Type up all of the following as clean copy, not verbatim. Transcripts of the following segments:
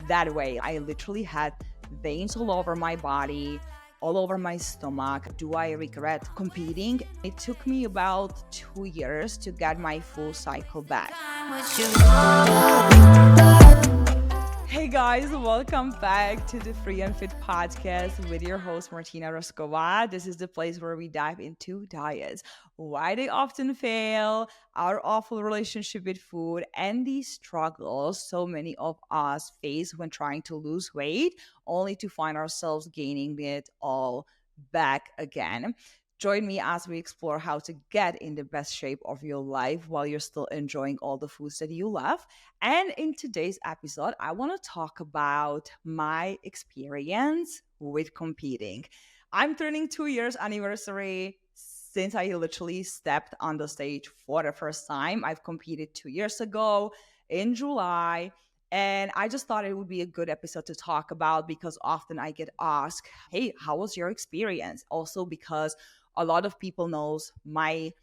that way. I literally had veins all over my body, all over my stomach. Do I regret competing? It took me about 2 years to get my full cycle back. Hey guys, welcome back to the Free and Fit podcast with your host Martina Roskova. This is the place where we dive into diets, why they often fail, our awful relationship with food, and the struggles so many of us face when trying to lose weight, only to find ourselves gaining it all back again. Join me as we explore how to get in the best shape of your life while you're still enjoying all the foods that you love. And in today's episode, I want to talk about my experience with competing. I'm turning 2 years anniversary since I literally stepped on the stage for the first time. I've competed 2 years ago in July. And I just thought it would be a good episode to talk about because often I get asked, hey, how was your experience? Also because a lot of people knows my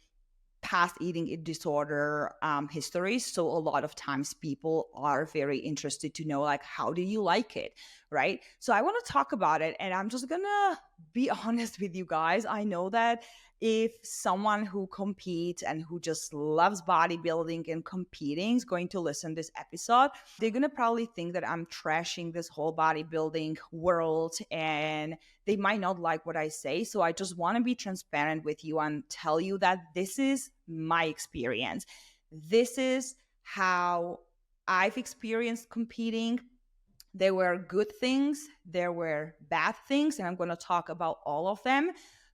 past eating disorder history. So a lot of times people are very interested to know, like, how do you like it? Right. So I want to talk about it. And I'm just going to be honest with you guys. I know that if someone who competes and who just loves bodybuilding and competing is going to listen to this episode, they're going to probably think that I'm trashing this whole bodybuilding world and they might not like what I say. So I just want to be transparent with you and tell you that this is my experience. This is how I've experienced competing. There were good things, there were bad things, and I'm going to talk about all of them.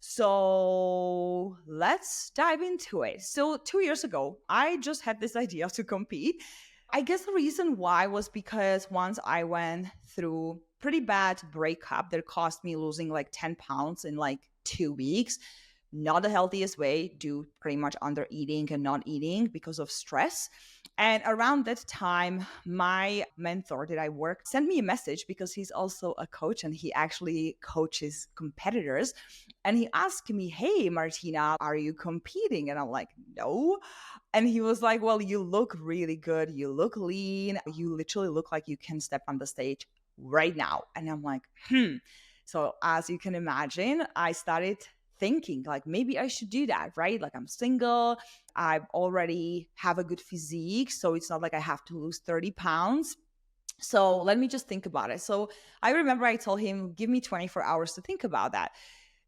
So let's dive into it. So 2 years ago, I just had this idea to compete. I guess the reason why was because once I went through pretty bad breakup that cost me losing like 10 pounds in like 2 weeks. Not the healthiest way, due pretty much under eating and not eating because of stress. And around that time, my mentor that I worked sent me a message because he's also a coach and he actually coaches competitors. And he asked me, hey, Martina, are you competing? And I'm like, no. And he was like, well, you look really good. You look lean. You literally look like you can step on the stage right now. And I'm like, So as you can imagine, I started thinking like maybe I should do that, right? Like I'm single, I already have a good physique, so it's not like I have to lose 30 pounds. So let me just think about it. So I remember I told him, give me 24 hours to think about that.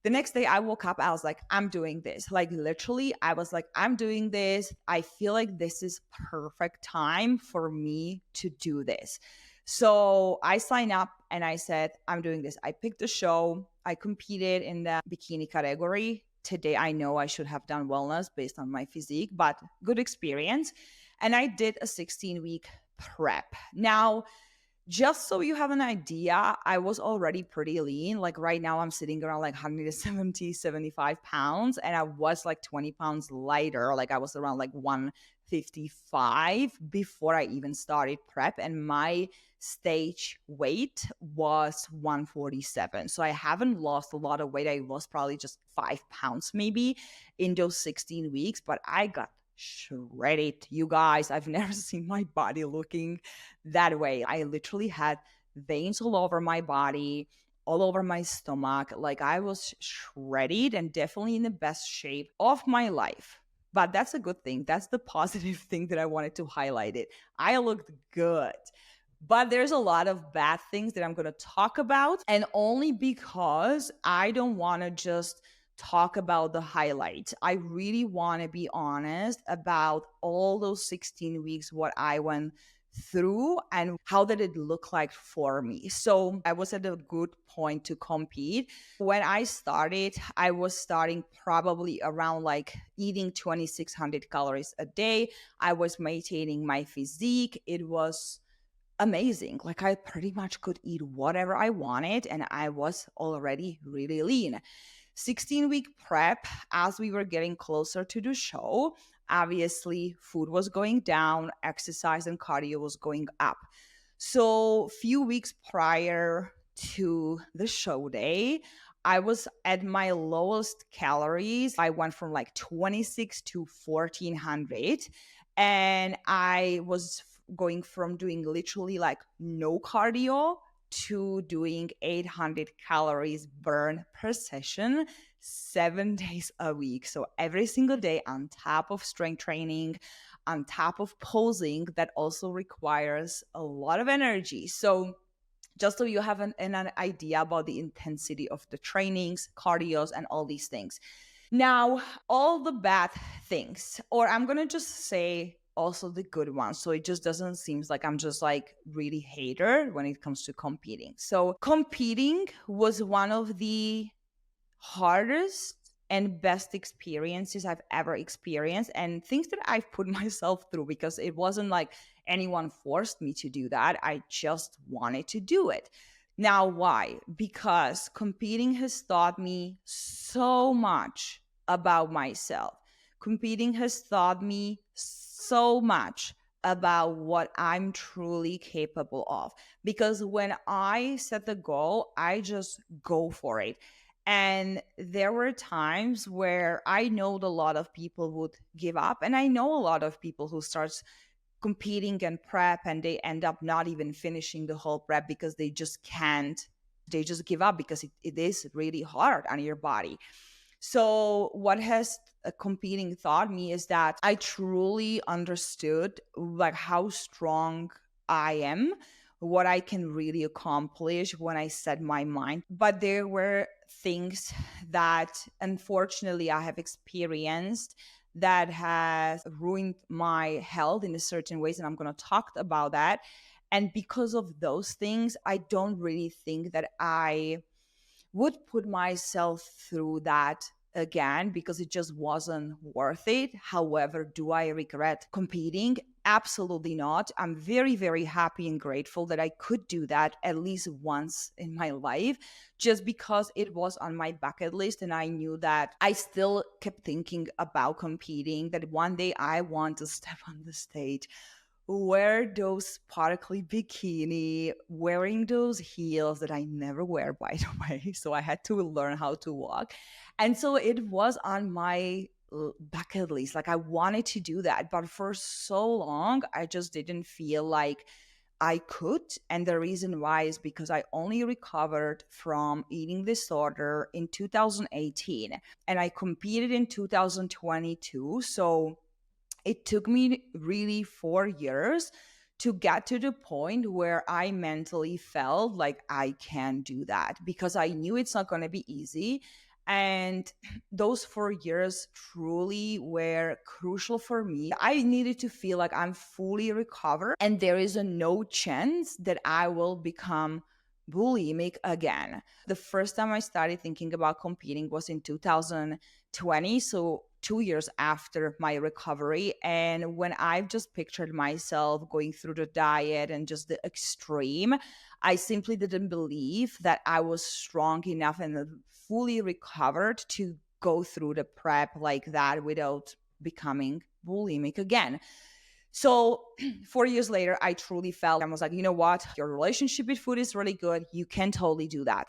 The next day I woke up, I was like, I'm doing this. Like literally, I was like, I'm doing this. I feel like this is perfect time for me to do this. So I signed up and I said, I'm doing this. I picked a show. I competed in the bikini category. Today, I know I should have done wellness based on my physique, but good experience. And I did a 16-week prep. Now, just so you have an idea, I was already pretty lean. Like right now, I'm sitting around like 170, 75 pounds, and I was like 20 pounds lighter. Like I was around like 155 before I even started prep, and my stage weight was 147. So I haven't lost a lot of weight. I lost probably just 5 pounds maybe in those 16 weeks, but I got shredded. You guys, I've never seen my body looking that way. I literally had veins all over my body, all over my stomach. Like I was shredded and definitely in the best shape of my life. But that's a good thing. That's the positive thing that I wanted to highlight it. I looked good. But there's a lot of bad things that I'm going to talk about. And only because I don't want to just talk about the highlights. I really want to be honest about all those 16 weeks, what I went through and how did it look like for me. So I was at a good point to compete. When I started, I was starting probably around like eating 2,600 calories a day. I was maintaining my physique. It was amazing. Like I pretty much could eat whatever I wanted and I was already really lean. 16-week prep, as we were getting closer to the show, obviously food was going down, exercise and cardio was going up. So few weeks prior to the show day, I was at my lowest calories. I went from like 26 to 1400 and I was going from doing literally like no cardio to doing 800 calories burn per session 7 days a week. So every single day, on top of strength training, on top of posing, that also requires a lot of energy. So just so you have an idea about the intensity of the trainings, cardios, and all these things. Now, all the bad things, or I'm going to just say also the good ones. So it just doesn't seem like I'm just like really hater when it comes to competing. So competing was one of the hardest and best experiences I've ever experienced, and things that I've put myself through, because it wasn't like anyone forced me to do that. I just wanted to do it. Now, why? Because competing has taught me so much about myself. Competing has taught me so much about what I'm truly capable of. Because when I set the goal, I just go for it. And there were times where I know a lot of people would give up. And I know a lot of people who starts competing and prep and they end up not even finishing the whole prep because they just can't. They just give up because it is really hard on your body. So what has competing taught me is that I truly understood like how strong I am, what I can really accomplish when I set my mind. But there were things that unfortunately I have experienced that has ruined my health in a certain ways, and I'm going to talk about that. And because of those things, I don't really think that I would put myself through that again, because it just wasn't worth it. However, do I regret competing? Absolutely not. I'm very, very happy and grateful that I could do that at least once in my life, just because it was on my bucket list. And I knew that I still kept thinking about competing, that one day I want to step on the stage, wear those sparkly bikini, wearing those heels that I never wear, by the way. So I had to learn how to walk. And so it was on my bucket list. Like I wanted to do that. But for so long, I just didn't feel like I could. And the reason why is because I only recovered from eating disorder in 2018 and I competed in 2022. So it took me really 4 years to get to the point where I mentally felt like I can do that, because I knew it's not going to be easy. And those 4 years truly were crucial for me. I needed to feel like I'm fully recovered and there is a no chance that I will become bulimic again. The first time I started thinking about competing was in 2020. So 2 years after my recovery. And when I've just pictured myself going through the diet and just the extreme, I simply didn't believe that I was strong enough and fully recovered to go through the prep like that without becoming bulimic again. So 4 years later, I truly felt, I was like, you know what? Your relationship with food is really good. You can totally do that.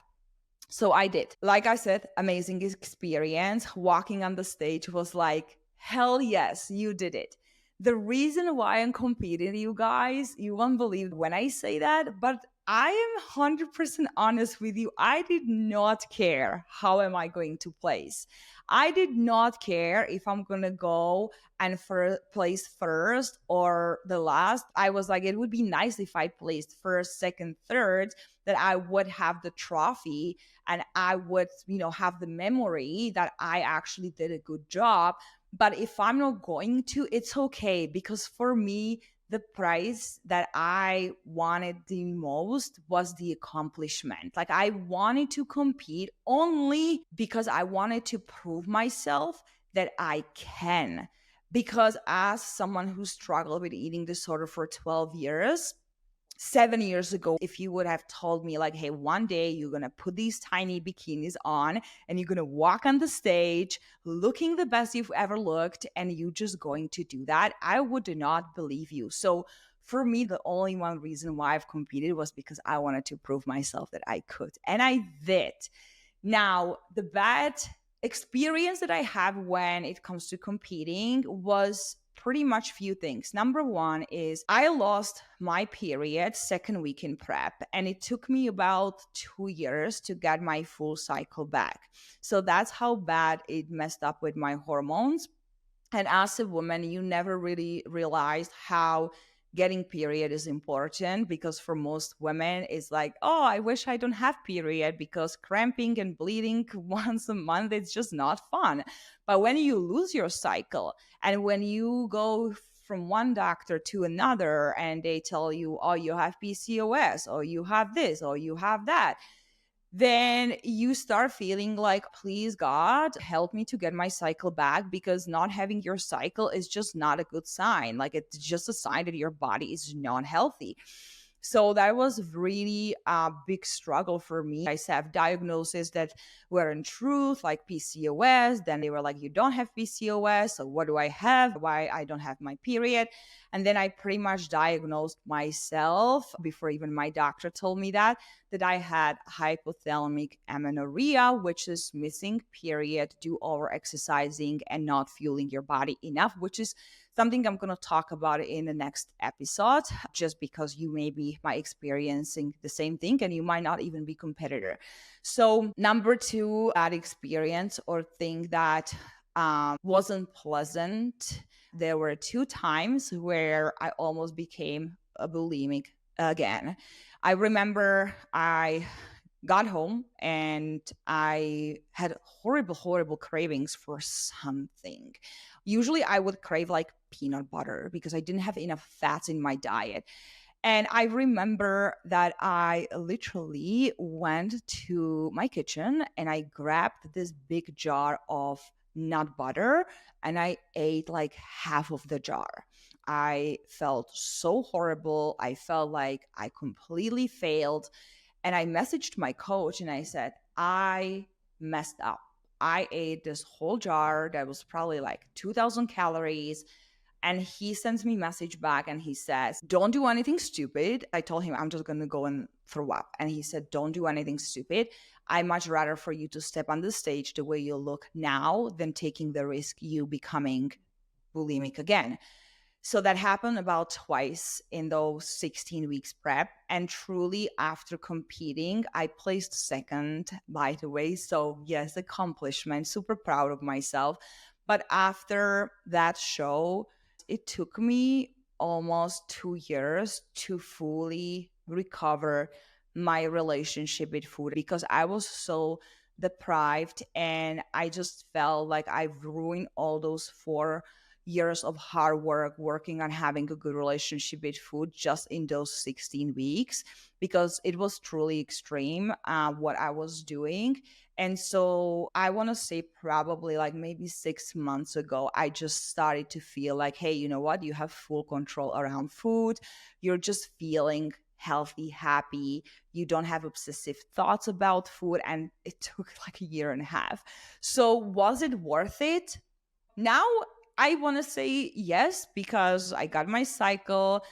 So I did. Like I said, amazing experience. Walking on the stage was like, hell yes, you did it. The reason why I'm competing, you guys, you won't believe when I say that, but I am 100% honest with you. I did not care how am I going to place. I did not care if I'm going to go and place first or the last. I was like, it would be nice if I placed first, second, third, that I would have the trophy and I would, have the memory that I actually did a good job. But if I'm not going to, it's okay, because for me, the prize that I wanted the most was the accomplishment. Like I wanted to compete only because I wanted to prove myself that I can. Because as someone who struggled with eating disorder for 12 years, 7 years ago, if you would have told me like, hey, one day you're going to put these tiny bikinis on and you're going to walk on the stage looking the best you've ever looked and you just going to do that, I would not believe you. So for me, the only one reason why I've competed was because I wanted to prove myself that I could. And I did. Now, the bad experience that I have when it comes to competing was pretty much few things. Number one is I lost my period second week in prep, and it took me about 2 years to get my full cycle back. So that's how bad it messed up with my hormones. And as a woman, you never really realized how getting period is important, because for most women it's like, oh, I wish I don't have period, because cramping and bleeding once a month, it's just not fun. But when you lose your cycle, and when you go from one doctor to another and they tell you, oh, you have PCOS, or you have this, or you have that, then you start feeling like, please, God, help me to get my cycle back, because not having your cycle is just not a good sign. Like, it's just a sign that your body is not healthy. So that was really a big struggle for me. I have diagnoses that were in truth, like PCOS. Then they were like, you don't have PCOS. So what do I have? Why I don't have my period? And then I pretty much diagnosed myself before even my doctor told me that I had hypothalamic amenorrhea, which is missing period due over exercising and not fueling your body enough, which is something I'm going to talk about in the next episode, just because you maybe might experiencing the same thing and you might not even be competitor. So number two, that experience or thing that wasn't pleasant. There were two times where I almost became a bulimic again. I remember I got home and I had horrible, horrible cravings for something. Usually I would crave like peanut butter because I didn't have enough fats in my diet. And I remember that I literally went to my kitchen and I grabbed this big jar of nut butter and I ate like half of the jar. I felt so horrible. I felt like I completely failed. And I messaged my coach and I said, I messed up. I ate this whole jar that was probably like 2,000 calories. And he sends me message back and he says, don't do anything stupid. I told him I'm just going to go and throw up. And he said, don't do anything stupid. I much rather for you to step on the stage the way you look now than taking the risk you becoming bulimic again. So that happened about twice in those 16 weeks prep. And truly, after competing, I placed second, by the way. So, yes, accomplishment, super proud of myself. But after that show, it took me almost 2 years to fully recover my relationship with food, because I was so deprived and I just felt like I've ruined all those 4 years of hard work working on having a good relationship with food just in those 16 weeks, because it was truly extreme what I was doing. And so I want to say probably like maybe 6 months ago, I just started to feel like, hey, you know what? You have full control around food. You're just feeling healthy, happy. You don't have obsessive thoughts about food. And it took like a year and a half. So was it worth it? Now I want to say yes, because I got my cycle.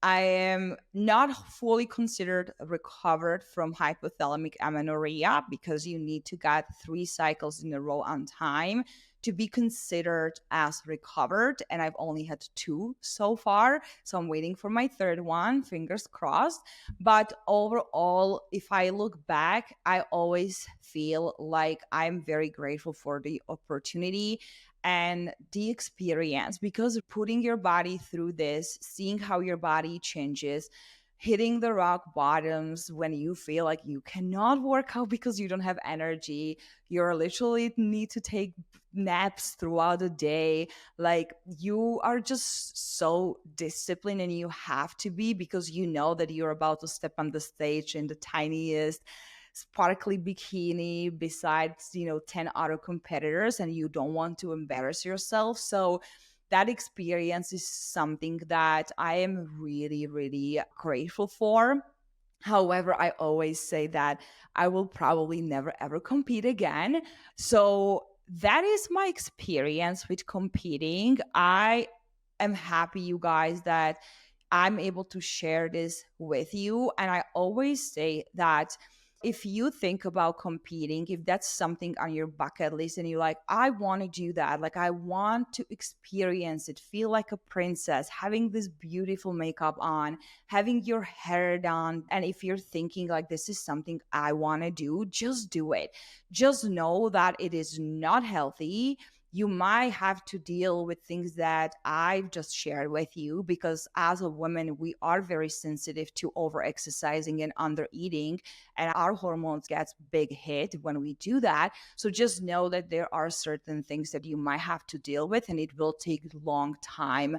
I am not fully considered recovered from hypothalamic amenorrhea, because you need to get 3 cycles in a row on time to be considered as recovered. And I've only had 2 so far. So I'm waiting for my third one, fingers crossed. But overall, if I look back, I always feel like I'm very grateful for the opportunity and the experience, because putting your body through this, seeing how your body changes, hitting the rock bottoms when you feel like you cannot work out because you don't have energy, you're literally need to take naps throughout the day, like you are just so disciplined, and you have to be, because you know that you're about to step on the stage in the tiniest sparkly bikini besides 10 other competitors, and you don't want to embarrass yourself. So that experience is something that I am really, really grateful for. However, I always say that I will probably never ever compete again. So that is my experience with competing. I am happy, you guys, that I'm able to share this with you. And I always say that If you think about competing, if that's something on your bucket list and you're like, I want to do that, like I want to experience it, feel like a princess, having this beautiful makeup on, having your hair done. And if you're thinking like this is something I want to do, just do it. Just know that it is not healthy. You might have to deal with things that I've just shared with you, because as a woman, we are very sensitive to over exercising and under eating, and our hormones gets big hit when we do that. So just know that there are certain things that you might have to deal with, and it will take long time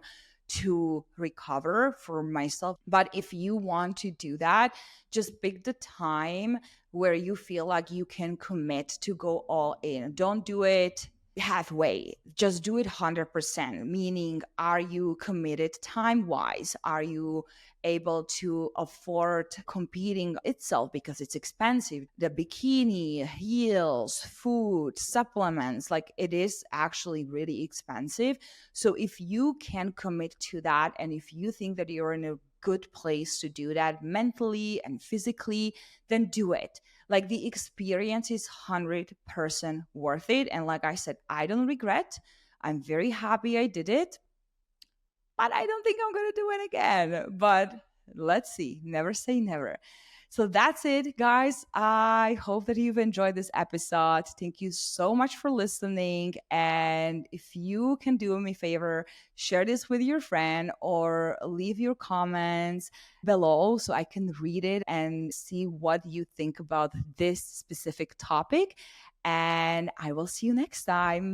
to recover for myself. But if you want to do that, just pick the time where you feel like you can commit to go all in. Don't do it halfway, just do it 100%, meaning are you committed time wise, are you able to afford competing itself, because it's expensive, the bikini, heels, food, supplements, like it is actually really expensive. So if you can commit to that, and if you think that you're in a good place to do that mentally and physically, then do it. Like the experience is 100% worth it. And like I said, I don't regret. I'm very happy I did it, but I don't think I'm going to do it again. But let's see. Never say never. So that's it, guys. I hope that you've enjoyed this episode. Thank you so much for listening. And if you can do me a favor, share this with your friend or leave your comments below so I can read it and see what you think about this specific topic. And I will see you next time.